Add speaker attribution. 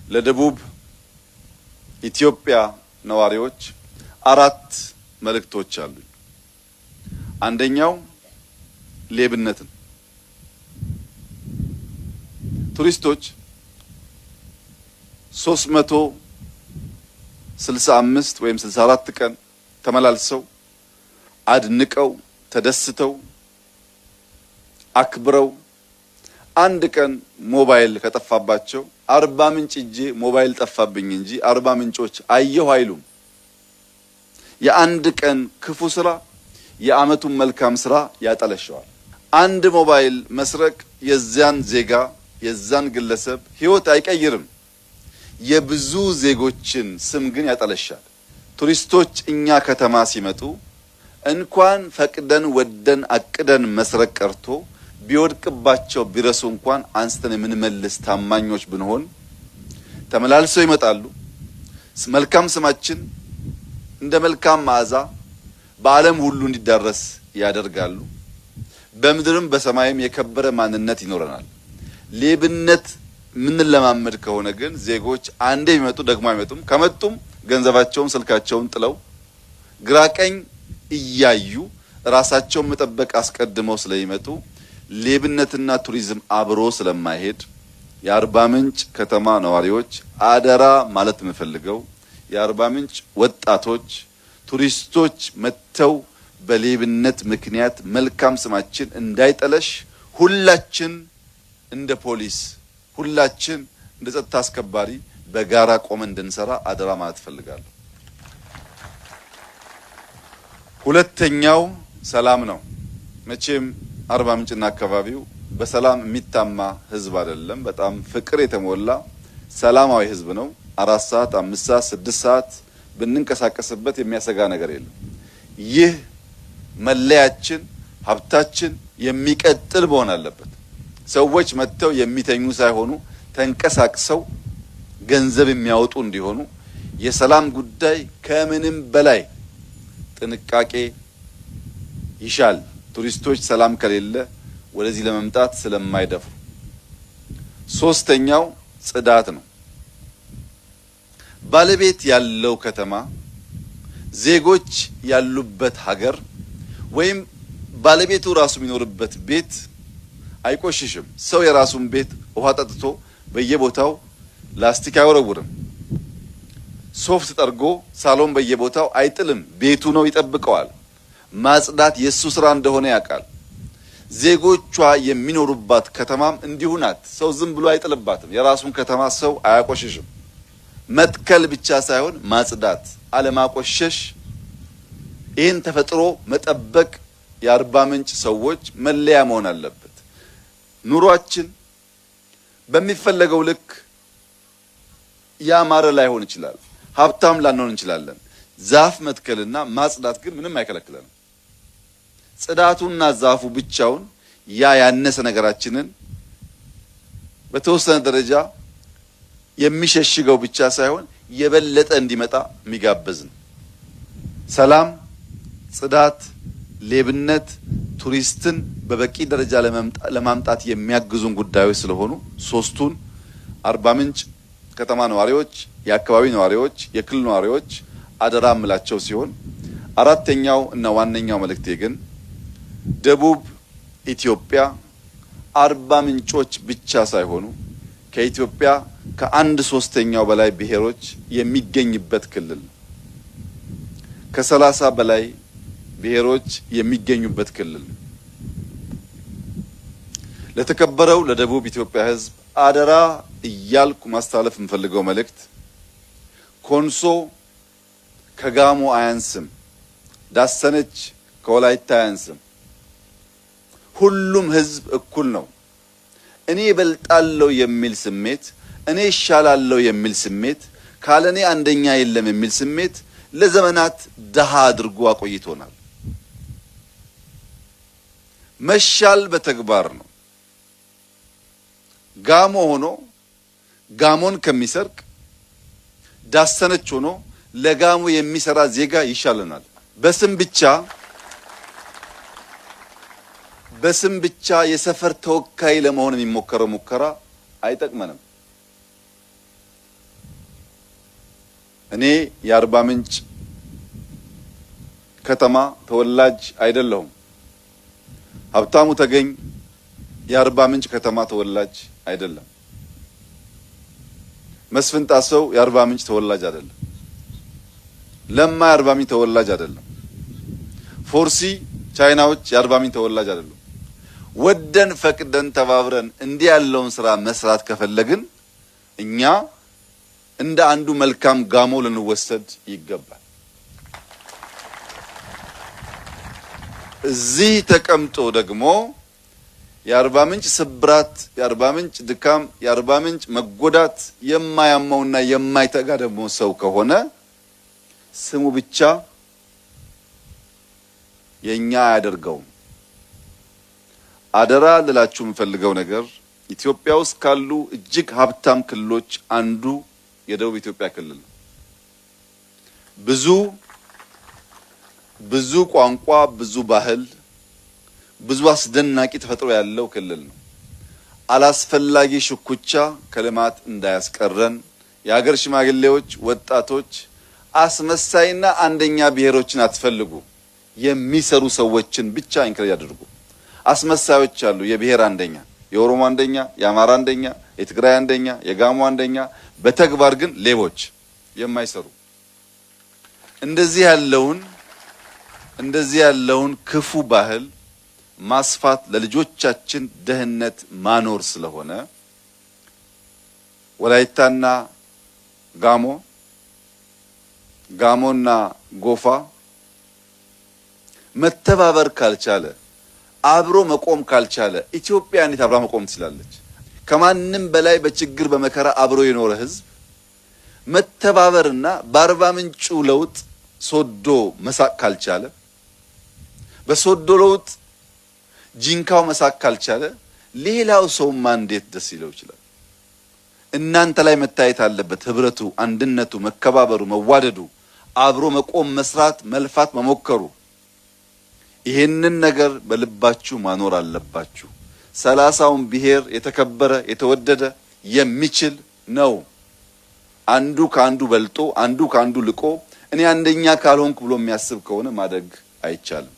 Speaker 1: ለደቡብ ኢትዮጵያ ነዋሪዎች አራት መልእክቶች አሉ። አንደኛው ሌብነትን ቱሪስቶች 365 ወይም 64 ቀን ተመላልሰው አድንቀው ተደስተው አክብረው አንድ ቀን ሞባይል ከጠፋባቸው 40 ምንጭ እጄ ሞባይል ጠፋብኝ እንጂ 40 ምንጮች አየሁ አይሉም። የአንድ ቀን ክፉ ስራ የአመቱን መልካም ስራ ያጠለሸዋል። አንድ ሞባይል መስረቅ የዛን ዜጋ የዛን ግለሰብ ህይወት አይቀይርም፣ የብዙ ዜጎችን ስም ግን ያጠለሻል። ቱሪስቶች እኛ ከተማ ሲመጡ እንኳን ፈቅደን ወደን አቅደን መስረቅ ቀርቶ ቢወድቅባቸው ቢረሱ እንኳን አንስተን የምንመልስ ታማኞች ብንሆን ተመላልሰው ይመጣሉ። መልካም ስማችን እንደ መልካም መዓዛ በዓለም ሁሉ እንዲዳረስ ያደርጋሉ። በምድርም በሰማይም የከበረ ማንነት ይኖረናል። ሌብነት ምንለማመድ ከሆነ ግን ዜጎች አንዴ ቢመጡ ደግሞ አይመጡም። ከመጡም ገንዘባቸውን ስልካቸውን ጥለው ግራቀኝ እያዩ ራሳቸውን መጠበቅ አስቀድመው ስለሚመጡ ሌብነትና ቱሪዝም አብሮ ስለማይሄድ የአርባ ምንጭ ከተማ ነዋሪዎች አደራ ማለት የምፈልገው የአርባ ምንጭ ወጣቶች ቱሪስቶች መተው በሌብነት ምክንያት መልካም ስማችን እንዳይጠለሽ ሁላችን እንደ ፖሊስ ሁላችን እንደ ጸጥታ አስከባሪ በጋራ ቆመን እንድንሰራ አደራ ማለት ፈልጋለሁ። ሁለተኛው ሰላም ነው። መቼም አርባ ምንጭና አካባቢው በሰላም የሚታማ ህዝብ አይደለም። በጣም ፍቅር የተሞላ ሰላማዊ ህዝብ ነው። 4 ሰዓት 5 ሰዓት 6 ሰዓት ብንንቀሳቀስበት የሚያሰጋ ነገር የለም። ይህ መለያችን ሀብታችን የሚቀጥል መሆን አለበት። ሰዎች መጥተው የሚተኙ ሳይሆኑ ተንቀሳቅሰው ገንዘብ የሚያወጡ እንዲሆኑ የሰላም ጉዳይ ከምንም በላይ ጥንቃቄ ይሻል። ቱሪስቶች ሰላም ከሌለ ወደዚህ ለመምጣት ስለማይደፍሩ። ሶስተኛው ጽዳት ነው። ባለቤት ያለው ከተማ ዜጎች ያሉበት ሀገር ወይም ባለቤቱ ራሱ የሚኖርበት ቤት አይቆሽሽም። ሰው የራሱን ቤት ውሃ ጠጥቶ በየቦታው ላስቲክ አይወረውርም። ሶፍት ጠርጎ ሳሎን በየቦታው አይጥልም። ቤቱ ነው ይጠብቀዋል። ማጽዳት የሱ ስራ እንደሆነ ያውቃል። ዜጎቿ የሚኖሩባት ከተማም እንዲሁ ናት። ሰው ዝም ብሎ አይጥልባትም። የራሱን ከተማ ሰው አያቆሽሽም። መትከል ብቻ ሳይሆን ማጽዳት፣ አለማቆሸሽ፣ ይህን ተፈጥሮ መጠበቅ የአርባ ምንጭ ሰዎች መለያ መሆን አለበት። ኑሯችን በሚፈለገው ልክ ያማረ ላይሆን ይችላል። ሀብታም ላንሆን እንችላለን። ዛፍ መትከልና ማጽዳት ግን ምንም አይከለክለንም። ጽዳቱና ዛፉ ብቻውን ያነሰ ነገራችንን በተወሰነ ደረጃ የሚሸሽገው ብቻ ሳይሆን የበለጠ እንዲመጣ የሚጋብዝ ነው። ሰላም፣ ጽዳት፣ ሌብነት ቱሪስትን በበቂ ደረጃ ለማምጣት የሚያግዙን ጉዳዮች ስለሆኑ ሶስቱን አርባ ምንጭ ከተማ ነዋሪዎች፣ የአካባቢ ነዋሪዎች፣ የክልል ነዋሪዎች አደራ ምላቸው ሲሆን አራተኛው እና ዋነኛው መልእክቴ ግን ደቡብ ኢትዮጵያ አርባ ምንጮች ብቻ ሳይሆኑ ከኢትዮጵያ ከ1/3 በላይ ብሔሮች የሚገኝበት ክልል ነው። ከ30 በላይ ብሔሮች የሚገኙበት ክልል ነው። ለተከበረው ለደቡብ ኢትዮጵያ ሕዝብ አደራ እያልኩ ማስተላለፍ የምፈልገው መልእክት ኮንሶ ከጋሞ አያንስም፣ ዳሰነች ከወላይታ አያንስም። ሁሉም ሕዝብ እኩል ነው። እኔ እበልጣለሁ የሚል ስሜት፣ እኔ እሻላለሁ የሚል ስሜት፣ ካለኔ አንደኛ የለም የሚል ስሜት ለዘመናት ደሃ አድርጎ አቆይቶናል። መሻል በተግባር ነው። ጋሞ ሆኖ ጋሞን ከሚሰርቅ ዳሰነች ሆኖ ለጋሞ የሚሰራ ዜጋ ይሻለናል። በስም ብቻ የሰፈር ተወካይ ለመሆን የሚሞከረው ሙከራ አይጠቅመንም። እኔ የአርባ ምንጭ ከተማ ተወላጅ አይደለሁም። ሀብታሙ ተገኝ የአርባ ምንጭ ከተማ ተወላጅ አይደለም። መስፍን ጣሰው የአርባ ምንጭ ተወላጅ አይደለም። ለማ የአርባ ምንጭ ተወላጅ አይደለም። ፎርሲ ቻይናዎች የአርባ ምንጭ ተወላጅ አይደለም። ወደን ፈቅደን ተባብረን እንዲህ ያለውን ስራ መስራት ከፈለግን እኛ እንደ አንዱ መልካም ጋሞ ልንወሰድ ይገባል። እዚህ ተቀምጦ ደግሞ የአርባ ምንጭ ስብራት፣ የአርባ ምንጭ ድካም፣ የአርባ ምንጭ መጎዳት የማያመውና የማይተጋ ደግሞ ሰው ከሆነ ስሙ ብቻ የኛ አያደርገውም። አደራ ልላችሁ የምፈልገው ነገር ኢትዮጵያ ውስጥ ካሉ እጅግ ሀብታም ክልሎች አንዱ የደቡብ ኢትዮጵያ ክልል ነው። ብዙ ቋንቋ፣ ብዙ ባህል፣ ብዙ አስደናቂ ተፈጥሮ ያለው ክልል ነው። አላስፈላጊ ሽኩቻ ከልማት እንዳያስቀረን የሀገር ሽማግሌዎች፣ ወጣቶች አስመሳይና አንደኛ ብሔሮችን አትፈልጉ። የሚሰሩ ሰዎችን ብቻ ኢንከሬጅ አድርጉ። አስመሳዮች አሉ። የብሔር አንደኛ፣ የኦሮሞ አንደኛ፣ የአማራ አንደኛ፣ የትግራይ አንደኛ፣ የጋሞ አንደኛ፣ በተግባር ግን ሌቦች የማይሰሩ እንደዚህ ያለውን ክፉ ባህል ማስፋት ለልጆቻችን ደህንነት ማኖር ስለሆነ ወላይታና ጋሞና ጎፋ መተባበር ካልቻለ አብሮ መቆም ካልቻለ ኢትዮጵያ እንዴት አብራ መቆም ትችላለች? ከማንም በላይ በችግር በመከራ አብሮ የኖረ ህዝብ መተባበርና በአርባ ምንጩ ለውጥ ሶዶ መሳቅ ካልቻለ፣ በሶዶ ለውጥ ጂንካው መሳቅ ካልቻለ ሌላው ሰውማ እንዴት ደስ ይለው ይችላል? እናንተ ላይ መታየት አለበት ህብረቱ፣ አንድነቱ፣ መከባበሩ፣ መዋደዱ፣ አብሮ መቆም፣ መስራት፣ መልፋት፣ መሞከሩ። ይሄንን ነገር በልባችሁ ማኖር አለባችሁ። 30ውን ብሔር የተከበረ የተወደደ የሚችል ነው። አንዱ ካንዱ በልጦ አንዱ ካንዱ ልቆ እኔ አንደኛ ካልሆንኩ ብሎ የሚያስብ ከሆነ ማደግ አይቻልም።